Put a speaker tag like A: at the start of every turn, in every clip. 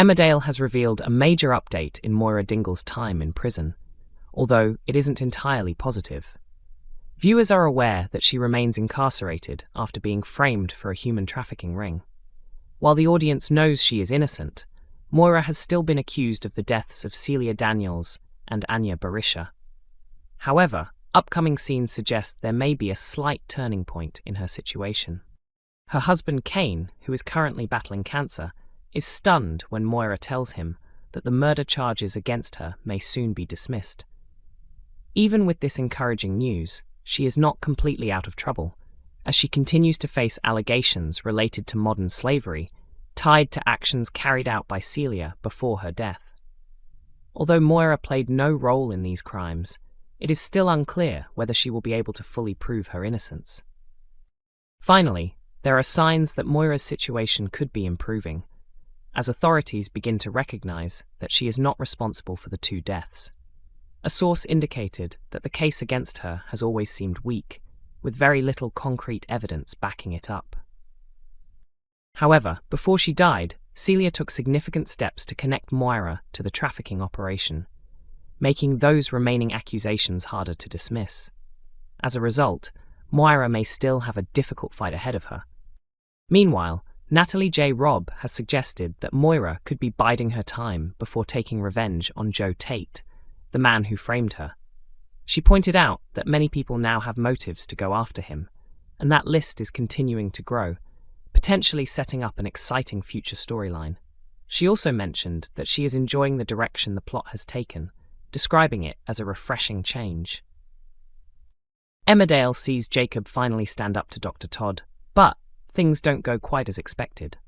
A: Emmerdale has revealed a major update in Moira Dingle's time in prison, although it isn't entirely positive. Viewers are aware that she remains incarcerated after being framed for a human trafficking ring. While the audience knows she is innocent, Moira has still been accused of the deaths of Celia and Anya Berisha. However, upcoming scenes suggest there may be a slight turning point in her situation. Her husband Kane, who is currently battling cancer, is stunned when Moira tells him that the murder charges against her may soon be dismissed. Even with this encouraging news, she is not completely out of trouble, as she continues to face allegations related to modern slavery tied to actions carried out by Celia before her death. Although Moira played no role in these crimes, it is still unclear whether she will be able to fully prove her innocence. Finally, there are signs that Moira's situation could be improving, as authorities begin to recognize that she is not responsible for the two deaths. A source indicated that the case against her has always seemed weak, with very little concrete evidence backing it up. However, before she died, Celia took significant steps to connect Moira to the trafficking operation, making those remaining accusations harder to dismiss. As a result, Moira may still have a difficult fight ahead of her. Meanwhile, Natalie J Robb has suggested that Moira could be biding her time before taking revenge on Joe Tate, the man who framed her. She pointed out that many people now have motives to go after him, and that list is continuing to grow, potentially setting up an exciting future storyline. She also mentioned that she is enjoying the direction the plot has taken, describing it as a refreshing change. Emmerdale sees Jacob finally stand up to Dr. Todd, but things don't go quite as expected.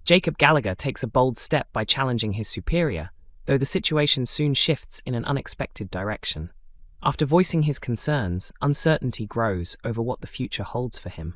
A: Jacob Gallagher takes a bold step by challenging his superior, though the situation soon shifts in an unexpected direction. After voicing his concerns, uncertainty grows over what the future holds for him.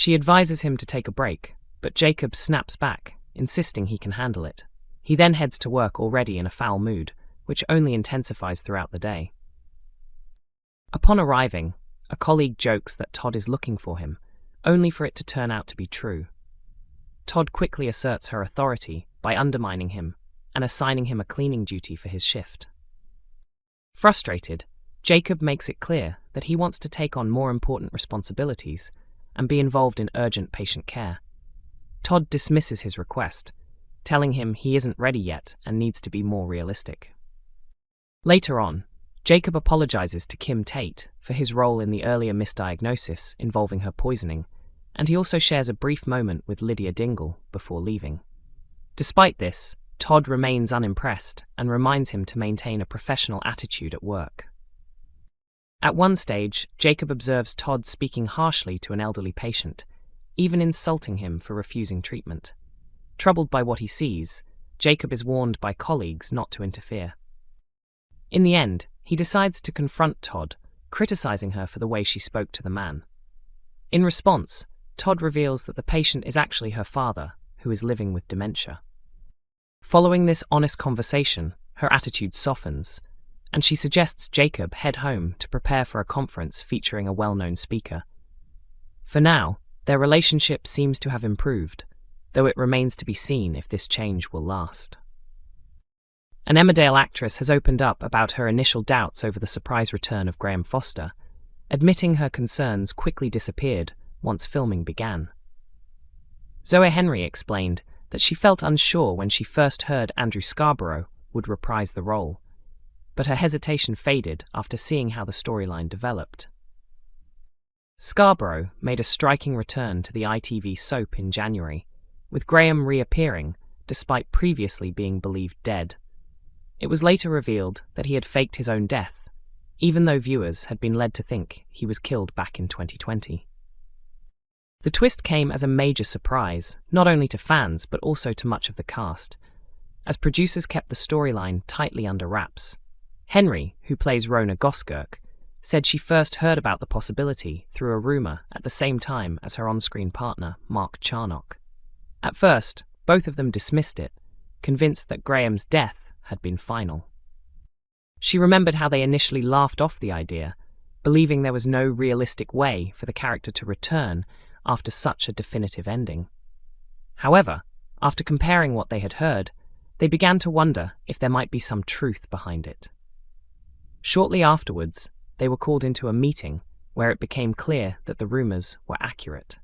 A: She advises him to take a break, but Jacob snaps back, insisting he can handle it. He then heads to work already in a foul mood, which only intensifies throughout the day. Upon arriving, a colleague jokes that Todd is looking for him, only for it to turn out to be true. Todd quickly asserts her authority by undermining him and assigning him a cleaning duty for his shift. Frustrated, Jacob makes it clear that he wants to take on more important responsibilities and be involved in urgent patient care. Todd dismisses his request, telling him he isn't ready yet and needs to be more realistic. Later on, Jacob apologizes to Kim Tate for his role in the earlier misdiagnosis involving her poisoning, and he also shares a brief moment with Lydia Dingle before leaving. Despite this, Todd remains unimpressed and reminds him to maintain a professional attitude at work. At one stage, Jacob observes Todd speaking harshly to an elderly patient, even insulting him for refusing treatment. Troubled by what he sees, Jacob is warned by colleagues not to interfere. In the end, he decides to confront Todd, criticizing her for the way she spoke to the man. In response, Todd reveals that the patient is actually her father, who is living with dementia. Following this honest conversation, her attitude softens, and she suggests Jacob head home to prepare for a conference featuring a well-known speaker. For now, their relationship seems to have improved, though it remains to be seen if this change will last. An Emmerdale actress has opened up about her initial doubts over the surprise return of Graham Foster, admitting her concerns quickly disappeared once filming began. Zoe Henry explained that she felt unsure when she first heard Andrew Scarborough would reprise the role, but her hesitation faded after seeing how the storyline developed. Scarborough made a striking return to the ITV soap in January, with Graham reappearing despite previously being believed dead. It was later revealed that he had faked his own death, even though viewers had been led to think he was killed back in 2020. The twist came as a major surprise, not only to fans but also to much of the cast. as producers kept the storyline tightly under wraps. Henry, who plays Rona Goskirk, said she first heard about the possibility through a rumour at the same time as her on-screen partner, Mark Charnock. At first, both of them dismissed it, convinced that Graham's death had been final. She remembered how they initially laughed off the idea, believing there was no realistic way for the character to return after such a definitive ending. However, after comparing what they had heard, they began to wonder if there might be some truth behind it. Shortly afterwards, they were called into a meeting where it became clear that the rumours were accurate.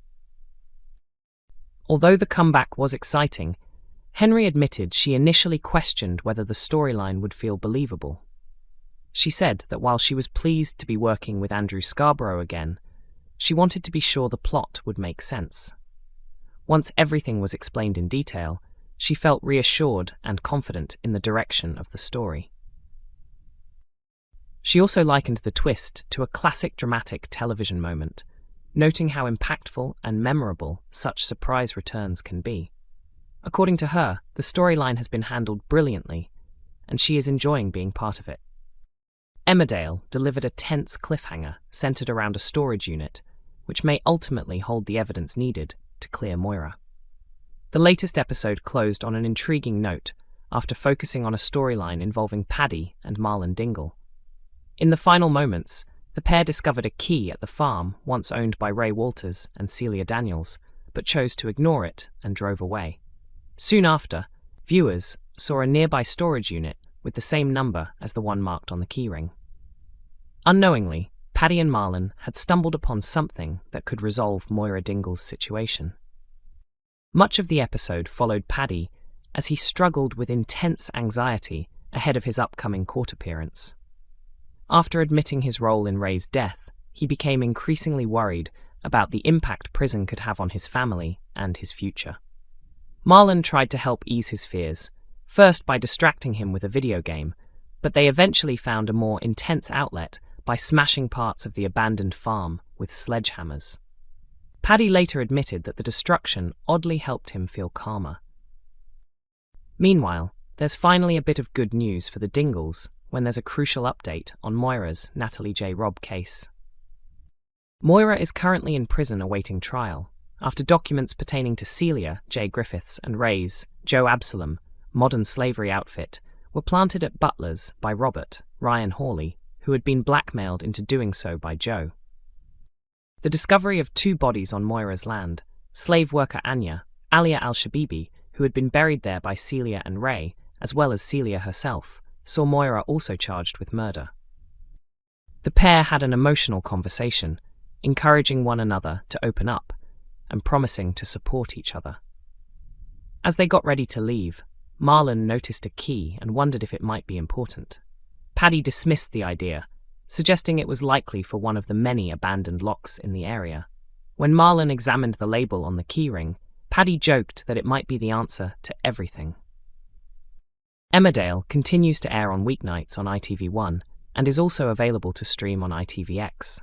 A: Although the comeback was exciting, Henry admitted she initially questioned whether the storyline would feel believable. She said that while she was pleased to be working with Andrew Scarborough again, she wanted to be sure the plot would make sense. Once everything was explained in detail, she felt reassured and confident in the direction of the story. She also likened the twist to a classic dramatic television moment, noting how impactful and memorable such surprise returns can be. According to her, the storyline has been handled brilliantly, and she is enjoying being part of it. Emmerdale delivered a tense cliffhanger centered around a storage unit, which may ultimately hold the evidence needed to clear Moira. The latest episode closed on an intriguing note after focusing on a storyline involving Paddy and Moira Dingle. In the final moments, the pair discovered a key at the farm once owned by Ray Walters and Celia Daniels, but chose to ignore it and drove away. Soon after, viewers saw a nearby storage unit with the same number as the one marked on the keyring. Unknowingly, Paddy and Marlon had stumbled upon something that could resolve Moira Dingle's situation. Much of the episode followed Paddy as he struggled with intense anxiety ahead of his upcoming court appearance. After admitting his role in Ray's death, he became increasingly worried about the impact prison could have on his family and his future. Marlon tried to help ease his fears, first by distracting him with a video game, but they eventually found a more intense outlet by smashing parts of the abandoned farm with sledgehammers. Paddy later admitted that the destruction oddly helped him feel calmer. Meanwhile, there's finally a bit of good news for the Dingles when there's a crucial update on Moira's Natalie J Robb case. Moira is currently in prison awaiting trial, after documents pertaining to Celia J Griffiths and Ray's Joe Absalom modern slavery outfit were planted at Butler's by Robert Ryan Hawley, who had been blackmailed into doing so by Joe. The discovery of 2 bodies on Moira's land, slave worker Anya, Alia al-Shabibi, who had been buried there by Celia and Ray, as well as Celia herself, saw Moira also charged with murder. The pair had an emotional conversation, encouraging one another to open up and promising to support each other. As they got ready to leave, Marlon noticed a key and wondered if it might be important. Paddy dismissed the idea, suggesting it was likely for one of the many abandoned locks in the area. When Marlon examined the label on the keyring, Paddy joked that it might be the answer to everything. Emmerdale continues to air on weeknights on ITV1 and is also available to stream on ITVX.